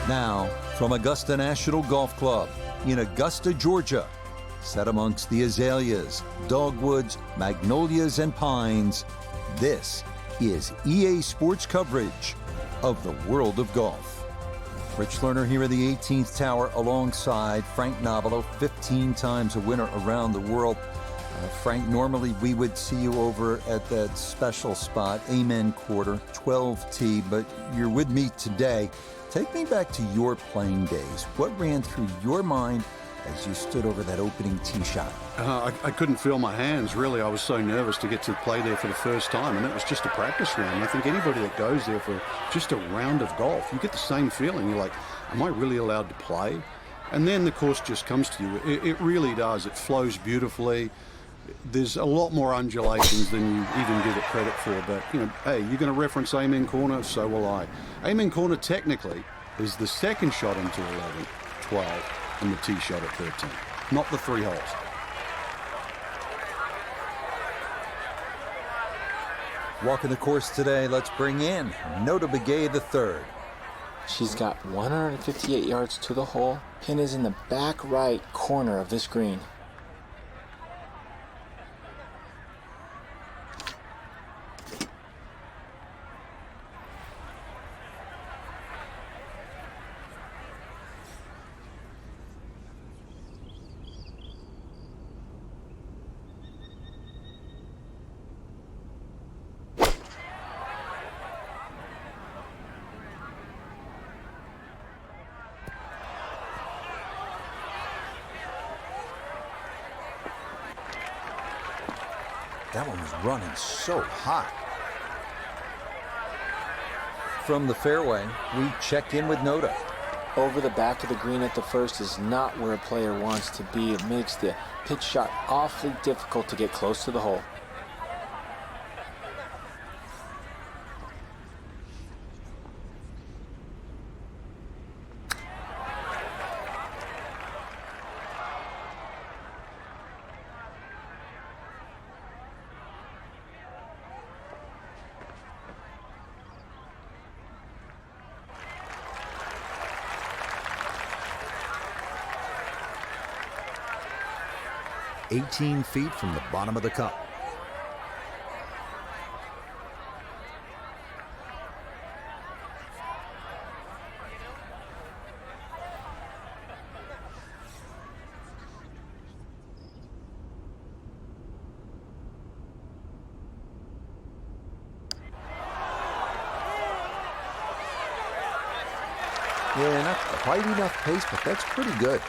Now, from Augusta National Golf Club in Augusta, Georgia, set amongst the azaleas, dogwoods, magnolias, and pines, this is EA Sports coverage of the world of golf. Rich Lerner here in the 18th Tower alongside Frank Novelo, 15 times a winner around the world. Frank, normally we would see you over at that special spot, Amen Quarter, 12T, but you're with me today. Take me back to your playing days. What ran through your mind as you stood over that opening tee shot? I couldn't feel my hands, really. I was so nervous to get to play there for the first time, and it was just a practice round. I think anybody that goes there for just a round of golf, you get the same feeling. You're like, am I really allowed to play? And then the course just comes to you. It really does. It flows beautifully. There's a lot more undulations than you even give it credit for, but, you know, hey, you're going to reference Amen Corner, so will I. Amen Corner, technically, is the second shot into 11, 12, and the tee shot at 13, not the 3 holes. Walking the course today, let's bring in Nota Begay III. She's got 158 yards to the hole. Pin is in the back right corner of this green. That one was running so hot. From the fairway, we check in with Nota. Over the back of the green at the first is not where a player wants to be. It makes the pitch shot awfully difficult to get close to the hole. "18 feet from the bottom of the cup." Yeah, not quite enough pace, but that's pretty good.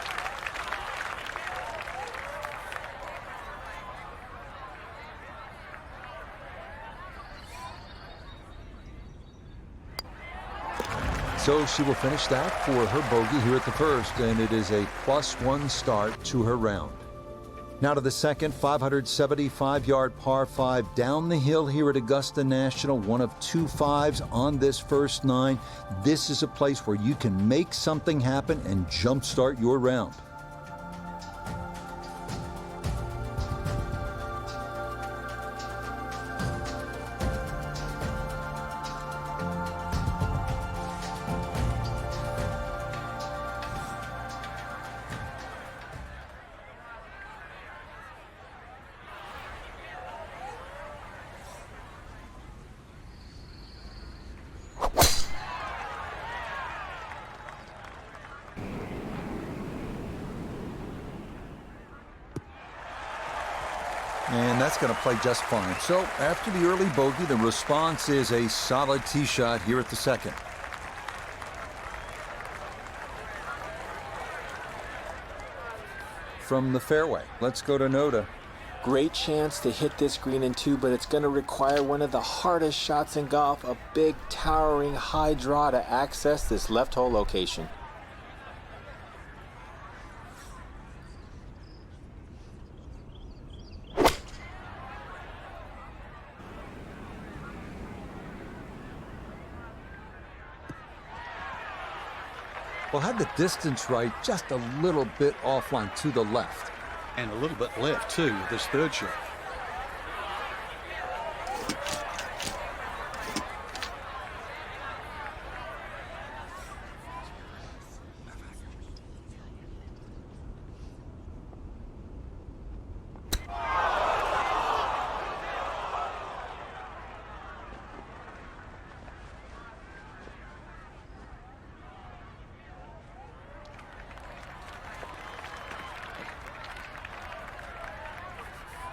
So she will finish that for her bogey here at the first, and it is a +1 start to her round. Now to the second, 575-yard par 5 down the hill here at Augusta National, one of 2 5s on this first 9. This is a place where you can make something happen and jumpstart your round. And that's going to play just fine. So after the early bogey, the response is a solid tee shot here at the second. From the fairway, let's go to Nota. Great chance to hit this green in 2, but it's going to require one of the hardest shots in golf, a big, towering, high draw to access this left hole location. Well, had the distance right, just a little bit offline to the left. And a little bit left, too, with this third shot.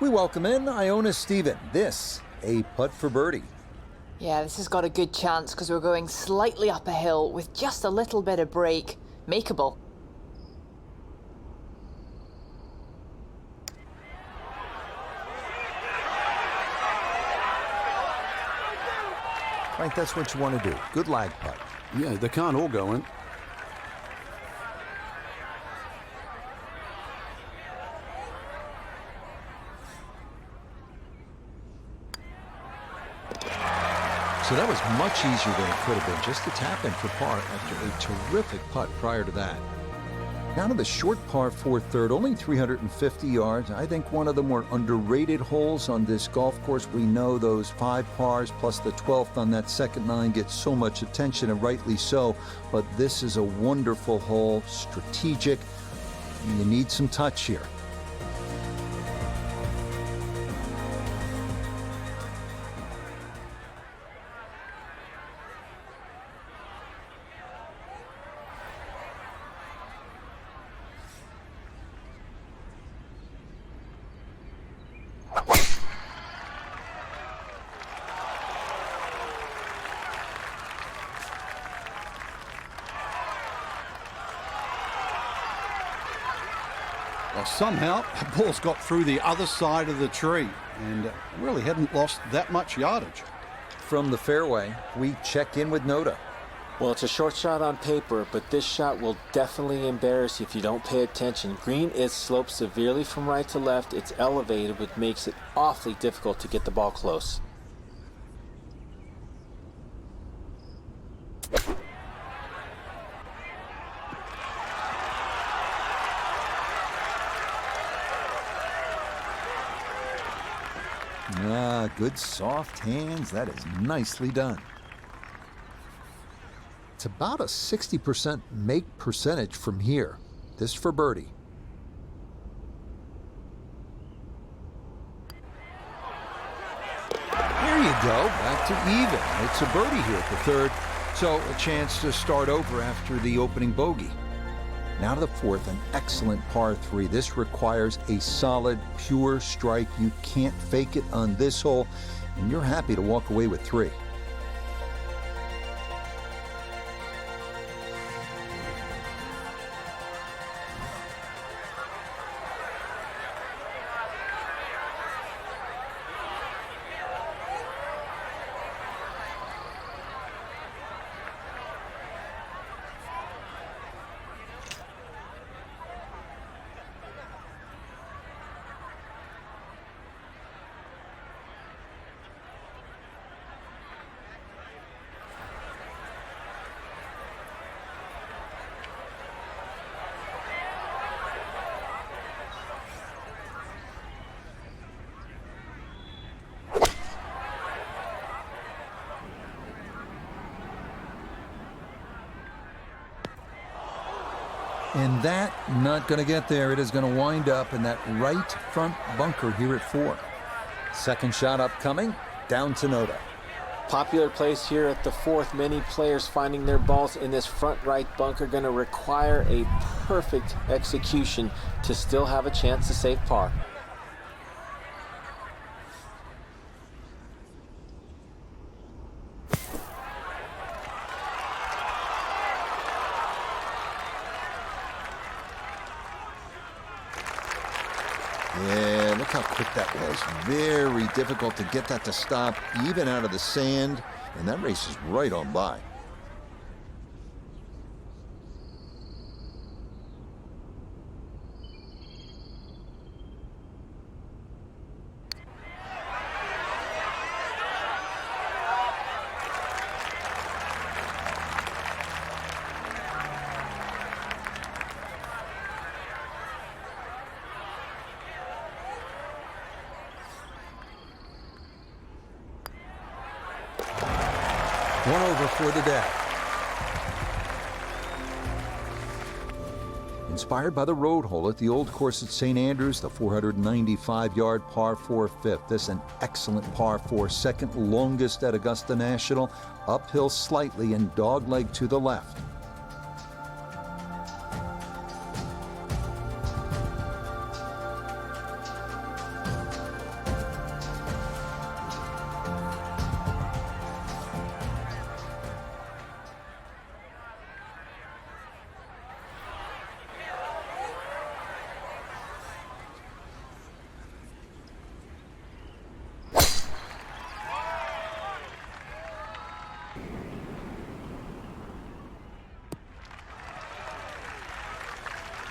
We welcome in Iona Stephen. This, a putt for birdie. Yeah, this has got a good chance because we're going slightly up a hill with just a little bit of break. Makeable. Right, that's what you want to do. Good lag putt. Yeah, they can't all go in. So that was much easier than it could have been, just to tap in for par after a terrific putt prior to that. Down to the short par 4 third, only 350 yards. I think one of the more underrated holes on this golf course. We know those 5 pars plus the 12th on that second 9 gets so much attention, and rightly so. But this is a wonderful hole, strategic. You need some touch here. Well, somehow the ball's got through the other side of the tree and really hadn't lost that much yardage. From the fairway, we check in with Noda. Well, it's a short shot on paper, but this shot will definitely embarrass you if you don't pay attention. Green is sloped severely from right to left. It's elevated, which makes it awfully difficult to get the ball close. Ah, good soft hands. That is nicely done. It's about a 60% make percentage from here. This for birdie. There you go. Back to even. It's a birdie here at the third. So a chance to start over after the opening bogey. Now to the fourth, an excellent par 3. This requires a solid, pure strike. You can't fake it on this hole, and you're happy to walk away with 3. And that, not going to get there. It is going to wind up in that right front bunker here at 4. Second shot upcoming, down to Noda. Popular place here at the 4th. Many players finding their balls in this front right bunker. Going to require a perfect execution to still have a chance to save par. Yeah, look how quick that was. Very difficult to get that to stop, even out of the sand. And that race is right on by. One over for the day. Inspired by the road hole at the old course at St. Andrews, the 495-yard par 4 fifth. This an excellent par 4, second longest at Augusta National. Uphill slightly and dogleg to the left.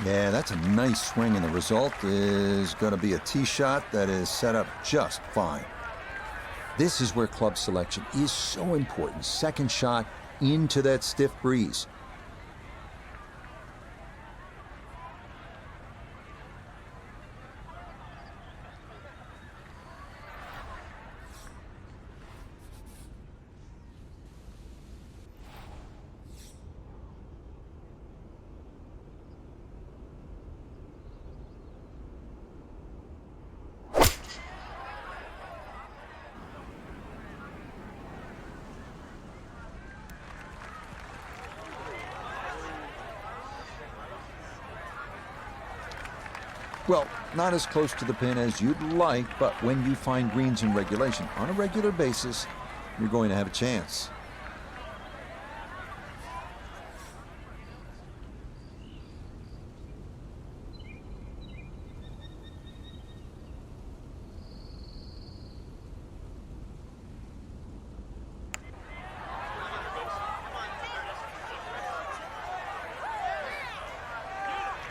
Yeah, that's a nice swing, and the result is going to be a tee shot that is set up just fine. This is where club selection is so important. Second shot into that stiff breeze. Well, not as close to the pin as you'd like, but when you find greens in regulation on a regular basis, you're going to have a chance.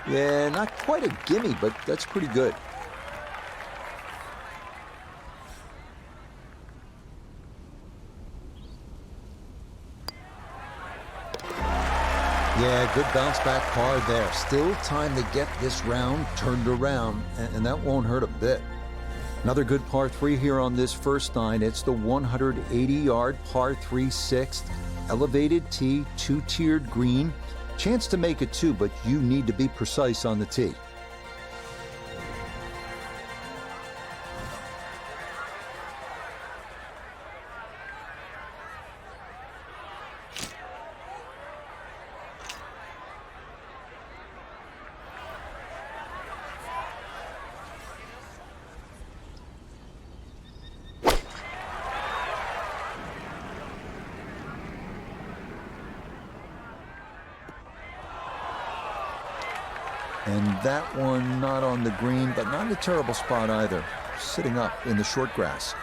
Yeah, not quite a gimme, but that's pretty good. Yeah, good bounce back par there. Still time to get this round turned around, and that won't hurt a bit. Another good par 3 here on this first nine. It's the 180-yard par 3 sixth. Elevated tee, two-tiered green. Chance to make it 2, but you need to be precise on the tee. And that one not on the green, but not in a terrible spot either. Sitting up in the short grass.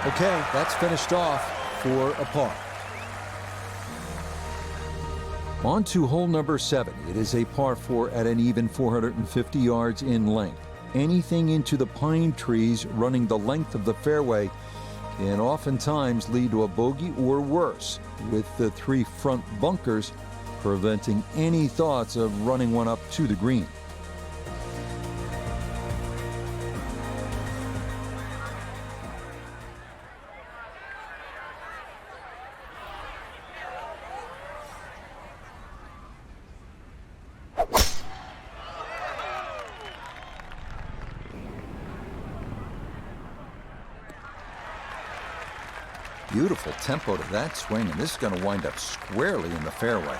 Okay, that's finished off for a par. On to hole number 7. It is a par 4 at an even 450 yards in length. Anything into the pine trees running the length of the fairway can oftentimes lead to a bogey or worse, with the 3 front bunkers preventing any thoughts of running one up to the green. Beautiful tempo to that swing, and this is going to wind up squarely in the fairway.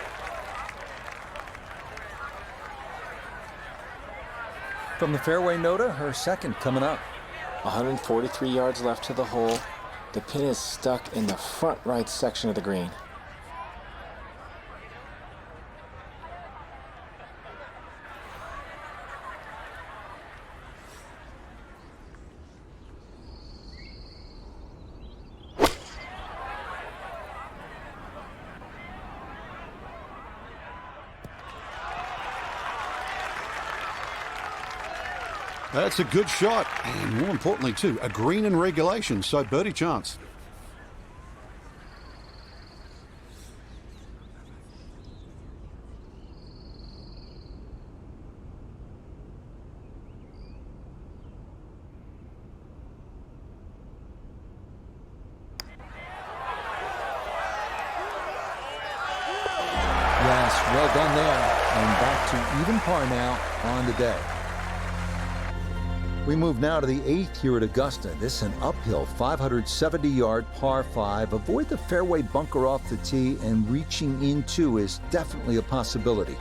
From the fairway, Nota, her second coming up. 143 yards left to the hole. The pin is stuck in the front right section of the green. That's a good shot, and more importantly too, a green in regulation, so birdie chance. Yes, well done there, and back to even par now on the day. We move now to the 8th here at Augusta. This is an uphill 570-yard par 5. Avoid the fairway bunker off the tee, and reaching into is definitely a possibility.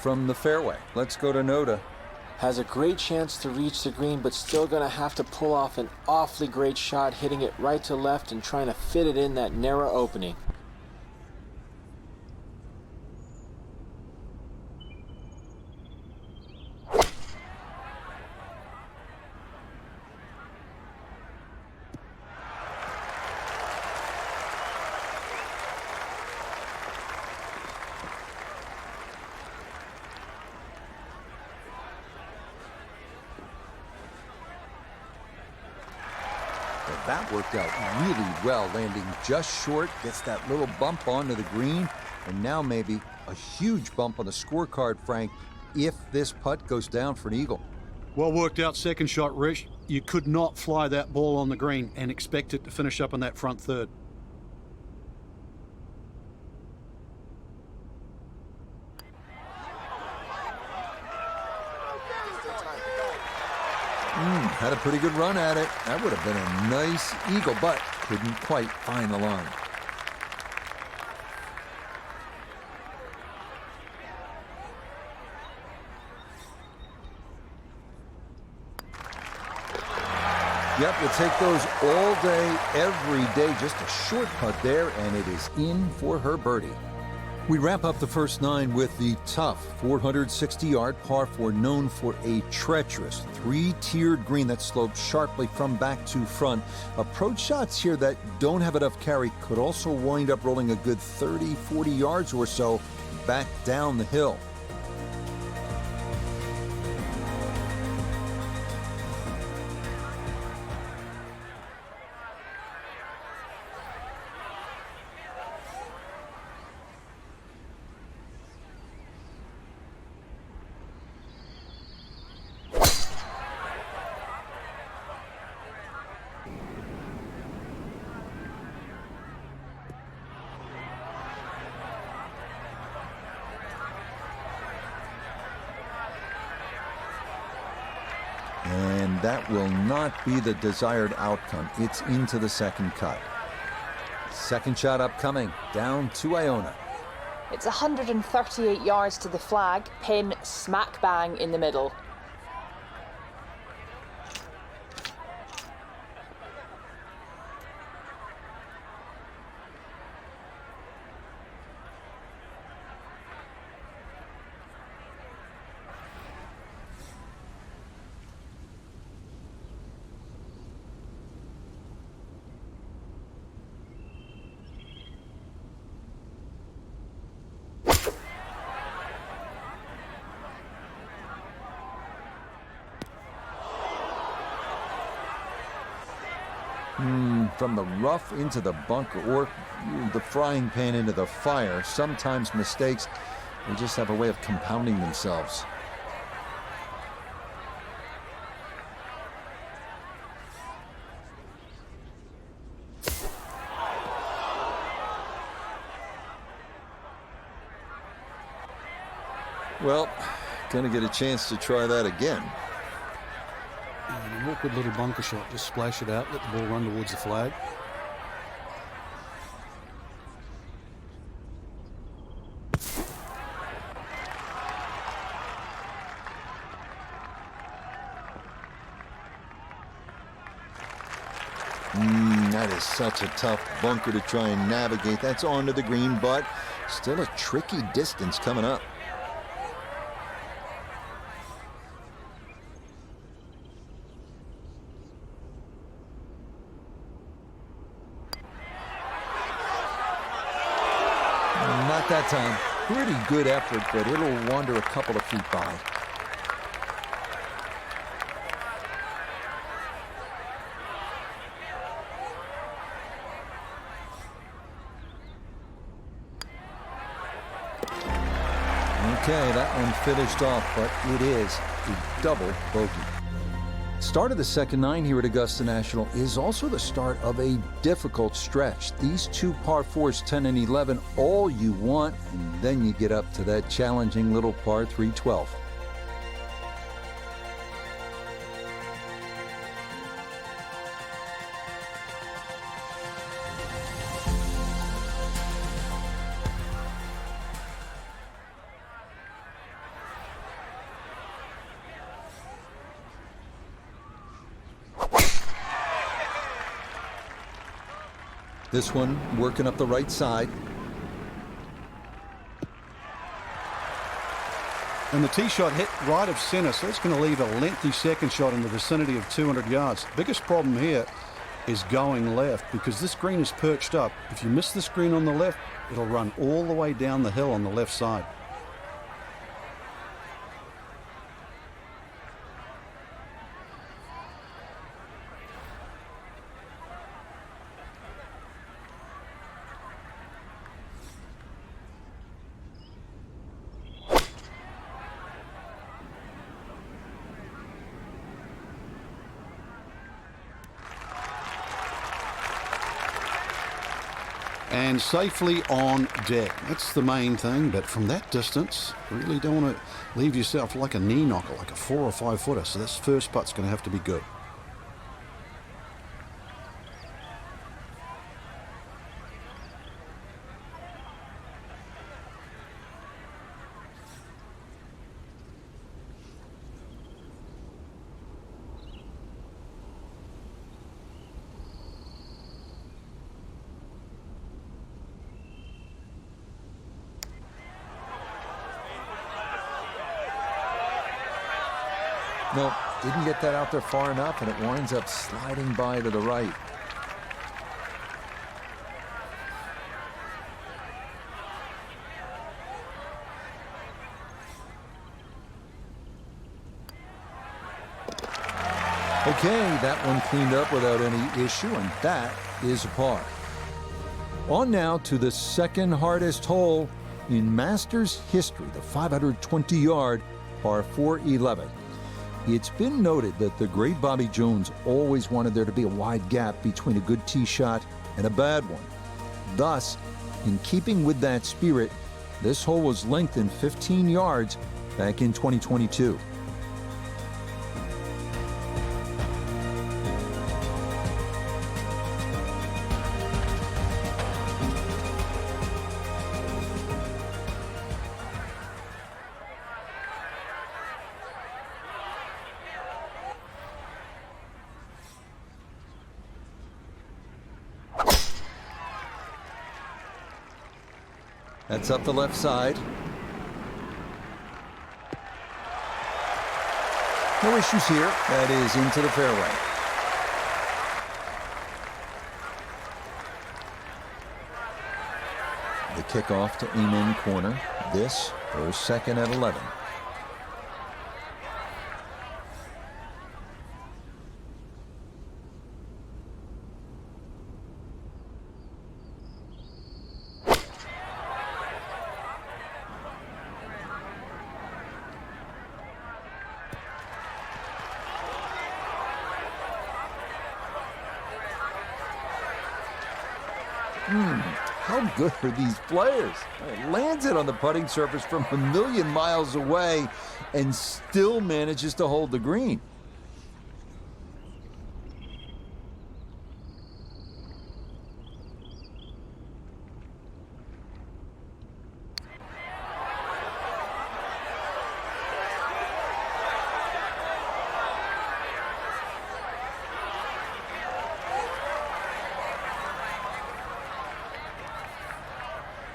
From the fairway, let's go to Noda. Has a great chance to reach the green, but still going to have to pull off an awfully great shot, hitting it right to left and trying to fit it in that narrow opening. That worked out really well, landing just short, gets that little bump onto the green, and now maybe a huge bump on the scorecard, Frank, if this putt goes down for an eagle. Well worked out second shot, Rich. You could not fly that ball on the green and expect it to finish up in that front third. Had a pretty good run at it. That would have been a nice eagle, but couldn't quite find the line. Yep, we'll take those all day, every day. Just a short putt there, and it is in for her birdie. We wrap up the first 9 with the tough 460-yard par 4, known for a treacherous 3-tiered green that slopes sharply from back to front. Approach shots here that don't have enough carry could also wind up rolling a good 30, 40 yards or so back down the hill. And that will not be the desired outcome. It's into the second cut. Second shot upcoming, down to Iona. It's 138 yards to the flag, pin smack bang in the middle. From the rough into the bunker, or the frying pan into the fire. Sometimes mistakes, they just have a way of compounding themselves. Well, gonna get a chance to try that again. And an awkward little bunker shot. Just splash it out, let the ball run towards the flag. That is such a tough bunker to try and navigate. That's onto the green, but still a tricky distance coming up. Not that time. Pretty good effort, but it'll wander a couple of feet by. Okay, that one finished off, but it is a double bogey. Start of the second nine here at Augusta National is also the start of a difficult stretch. These two par fours, 10 and 11, all you want, and then you get up to that challenging little par 3, 12. This one working up the right side. And the tee shot hit right of center, so it's going to leave a lengthy second shot in the vicinity of 200 yards. Biggest problem here is going left because this green is perched up. If you miss this green on the left, it'll run all the way down the hill on the left side. And safely on deck. That's the main thing, but from that distance, really don't want to leave yourself like a knee knocker, like a 4 or 5 footer. So this first putt's going to have to be good. No, didn't get that out there far enough, and it winds up sliding by to the right. Okay, that one cleaned up without any issue, and that is a par. On now to the second hardest hole in Masters history, the 520-yard par 4-11. It's been noted that the great Bobby Jones always wanted there to be a wide gap between a good tee shot and a bad one. Thus, in keeping with that spirit, this hole was lengthened 15 yards back in 2022. That's up the left side. No issues here. That is into the fairway. The kickoff to Amen corner. This goes second at 11. How good are these players? It lands it on the putting surface from a million miles away and still manages to hold the green.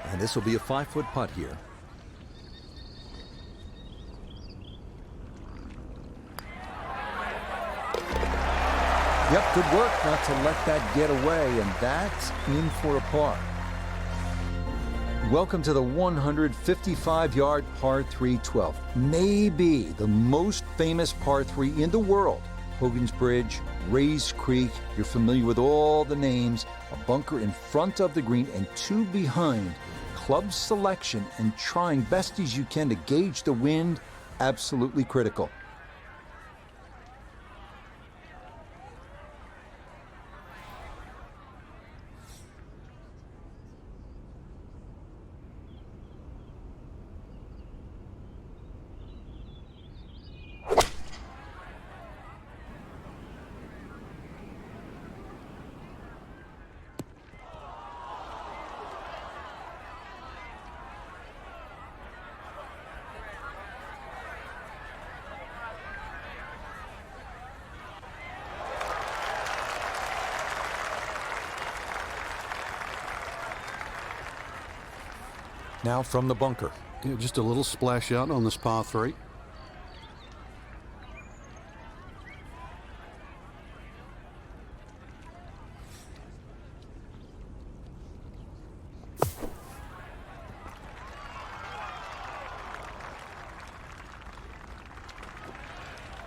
And this will be a 5-foot putt here. Yep, good work not to let that get away, and that's in for a par. Welcome to the 155-yard par 3 12th. Maybe the most famous par 3 in the world. Hogan's Bridge, Rays Creek, you're familiar with all the names. A bunker in front of the green and two behind. Club selection and trying best as you can to gauge the wind, absolutely critical. Now from the bunker. Yeah, just a little splash out on this par 3.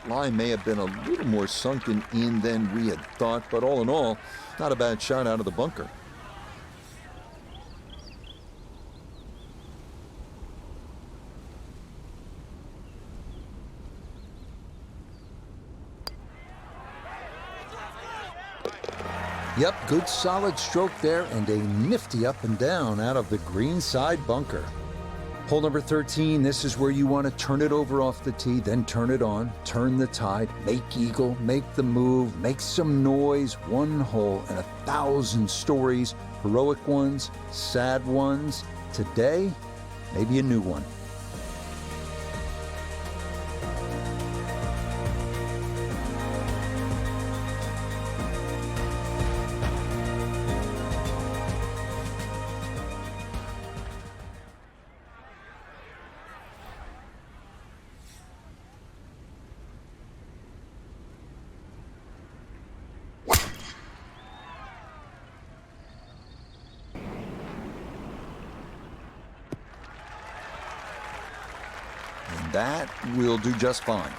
Line may have been a little more sunken in than we had thought, but all in all, not a bad shot out of the bunker. Yep, good solid stroke there and a nifty up and down out of the green side bunker. Hole number 13, this is where you want to turn it over off the tee, then turn it on, turn the tide, make eagle, make the move, make some noise. One hole and 1,000 stories, heroic ones, sad ones. Today, maybe a new one. That will do just fine.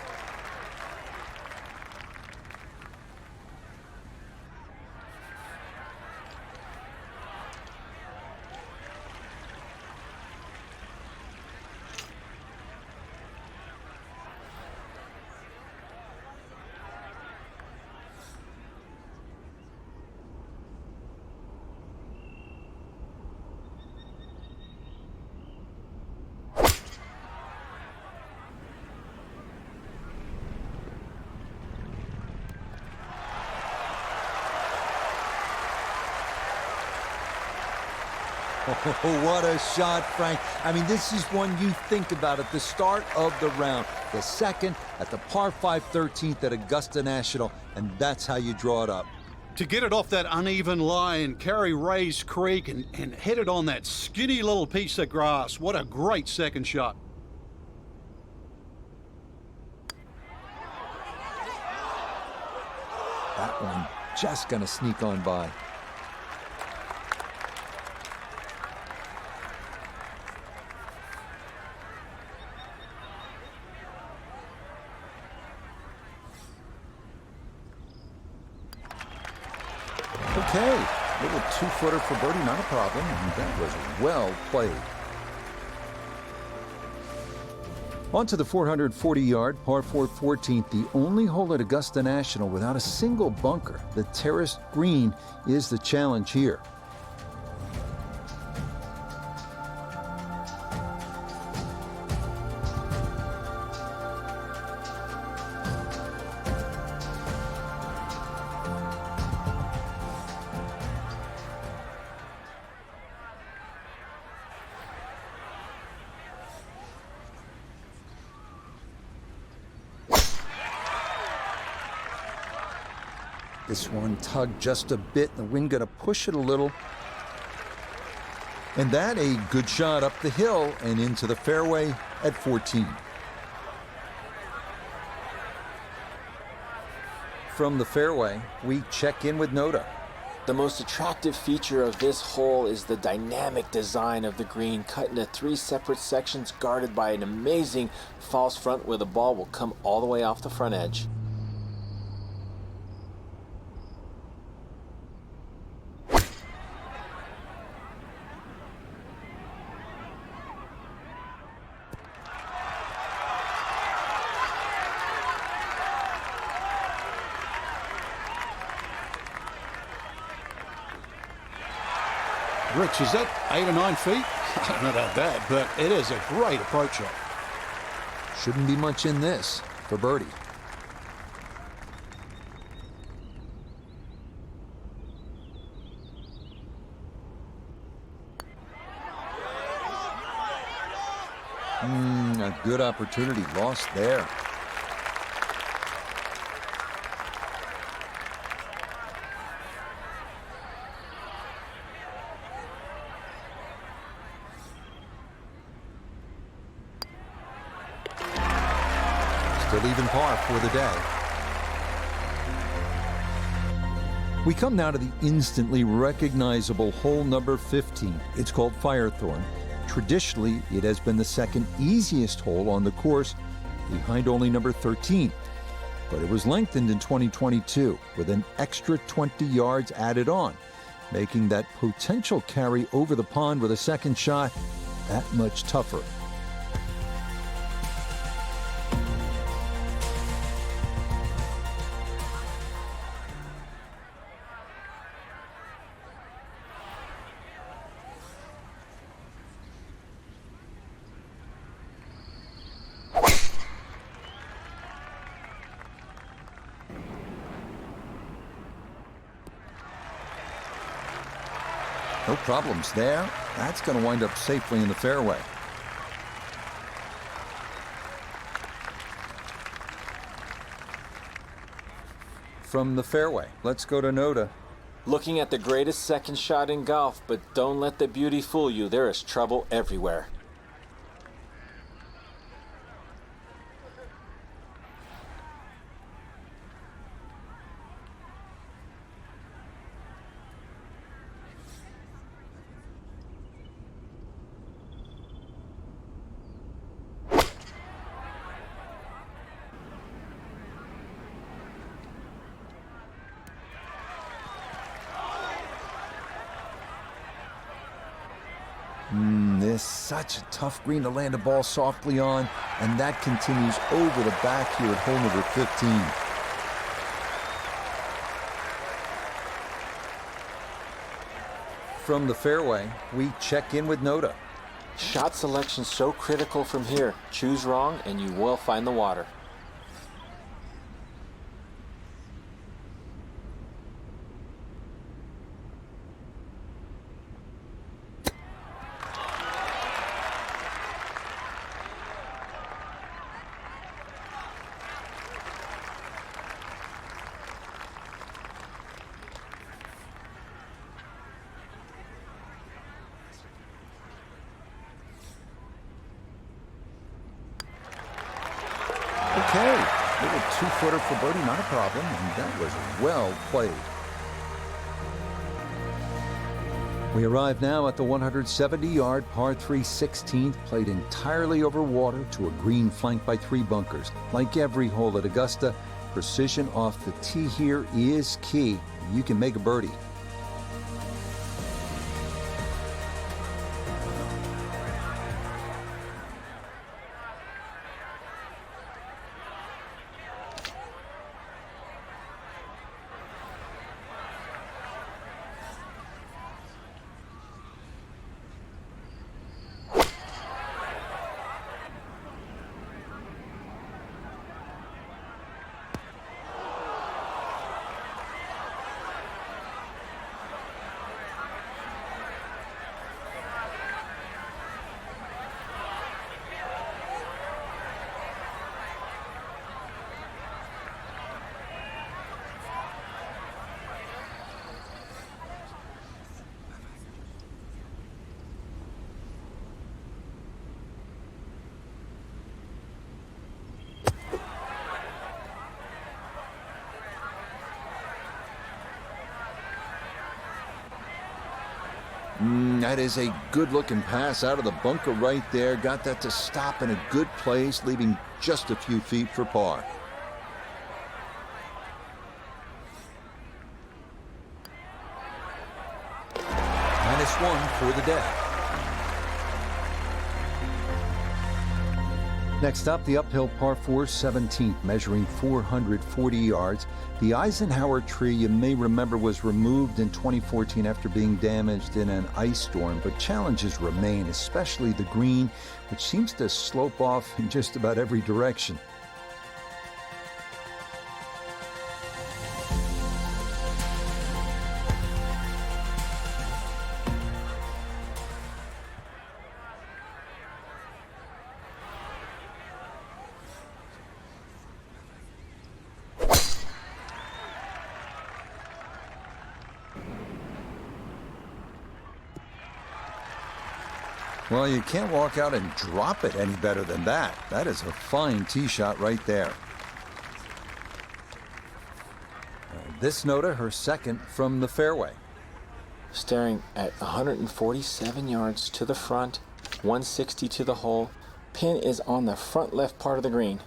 Oh, what a shot, Frank. I mean, this is one you think about at the start of the round. The second at the par 5 13th at Augusta National, and that's how you draw it up. To get it off that uneven line, carry Rays Creek and hit it on that skinny little piece of grass. What a great second shot. That one just gonna sneak on by. Okay, little two-footer for birdie, not a problem, and that was well played. On to the 440-yard par 4 14th, the only hole at Augusta National without a single bunker. The terraced green is the challenge here. This one tugged just a bit, the wind gonna push it a little. And that a good shot up the hill and into the fairway at 14. From the fairway, we check in with Noda. The most attractive feature of this hole is the dynamic design of the green, cut into 3 separate sections guarded by an amazing false front where the ball will come all the way off the front edge. Rich, is that 8 or 9 feet? I don't know about that, but it is a great approach shot. Shouldn't be much in this for birdie. A good opportunity lost there. Still even par for the day. We come now to the instantly recognizable hole number 15. It's called Firethorn. Traditionally, it has been the second easiest hole on the course, behind only number 13. But it was lengthened in 2022 with an extra 20 yards added on, making that potential carry over the pond with a second shot that much tougher. No problems there. That's going to wind up safely in the fairway. From the fairway, let's go to Noda. Looking at the greatest second shot in golf, but don't let the beauty fool you. There is trouble everywhere. This is such a tough green to land a ball softly on, and that continues over the back here at hole number 15. From the fairway, we check in with Noda. Shot selection so critical from here. Choose wrong and you will find the water. Okay, little two-footer for birdie, not a problem, and that was well played. We arrive now at the 170-yard par 3 16th, played entirely over water to a green flanked by 3 bunkers. Like every hole at Augusta, precision off the tee here is key. You can make a birdie. That is a good-looking pass out of the bunker right there. Got that to stop in a good place, leaving just a few feet for par. -1 for the day. Next up, the uphill par 4 17th, measuring 440 yards. The Eisenhower tree, you may remember, was removed in 2014 after being damaged in an ice storm, but challenges remain, especially the green, which seems to slope off in just about every direction. Well, you can't walk out and drop it any better than that. That is a fine tee shot right there. This Nota, her second from the fairway. Staring at 147 yards to the front, 160 to the hole. Pin is on the front left part of the green.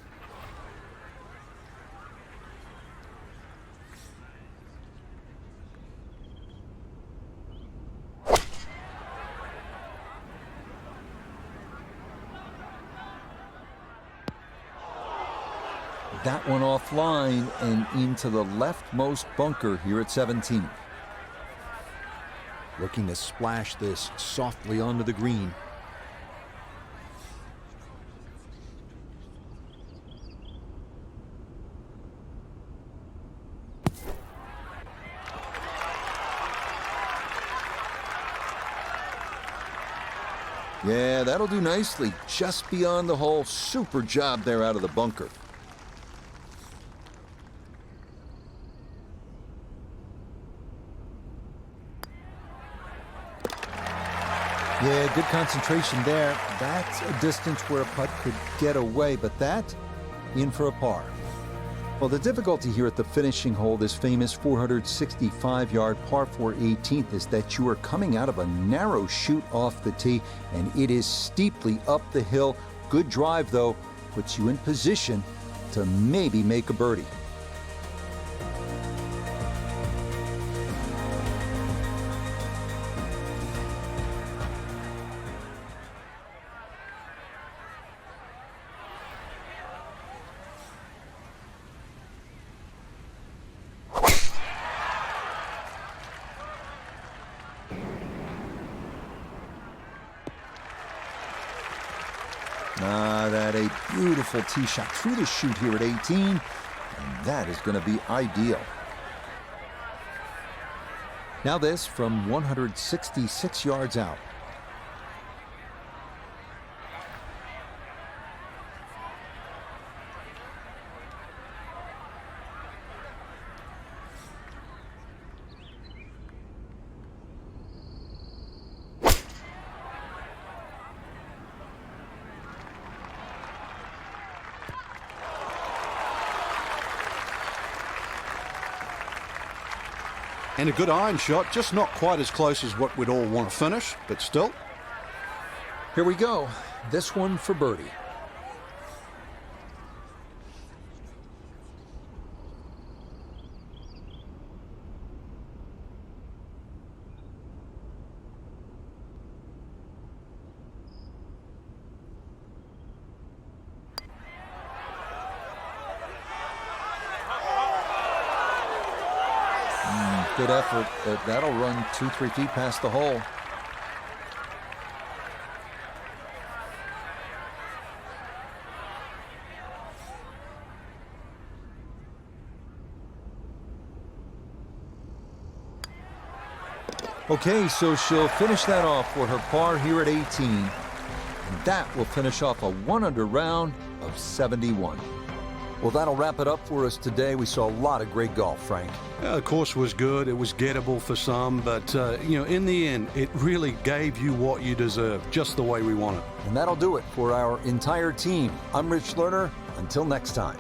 That one offline and into the leftmost bunker here at 17. Looking to splash this softly onto the green. Yeah, that'll do nicely. Just beyond the hole. Super job there out of the bunker. Yeah, good concentration there. That's a distance where a putt could get away, but that, in for a par. Well, the difficulty here at the finishing hole, this famous 465-yard par 4 18th, is that you are coming out of a narrow chute off the tee, and it is steeply up the hill. Good drive, though, puts you in position to maybe make a birdie. That a beautiful tee shot through the chute here at 18, and that is going to be ideal. Now this from 166 yards out. And a good iron shot, just not quite as close as what we'd all want to finish, but still. Here we go. This one for birdie. Good effort, but that'll run 2-3 feet past the hole. Okay, so she'll finish that off for her par here at 18. And that will finish off a 1-under round of 71. Well, that'll wrap it up for us today. We saw a lot of great golf, Frank. The course was good. It was gettable for some, but, in the end, it really gave you what you deserve, just the way we want it. And that'll do it for our entire team. I'm Rich Lerner. Until next time.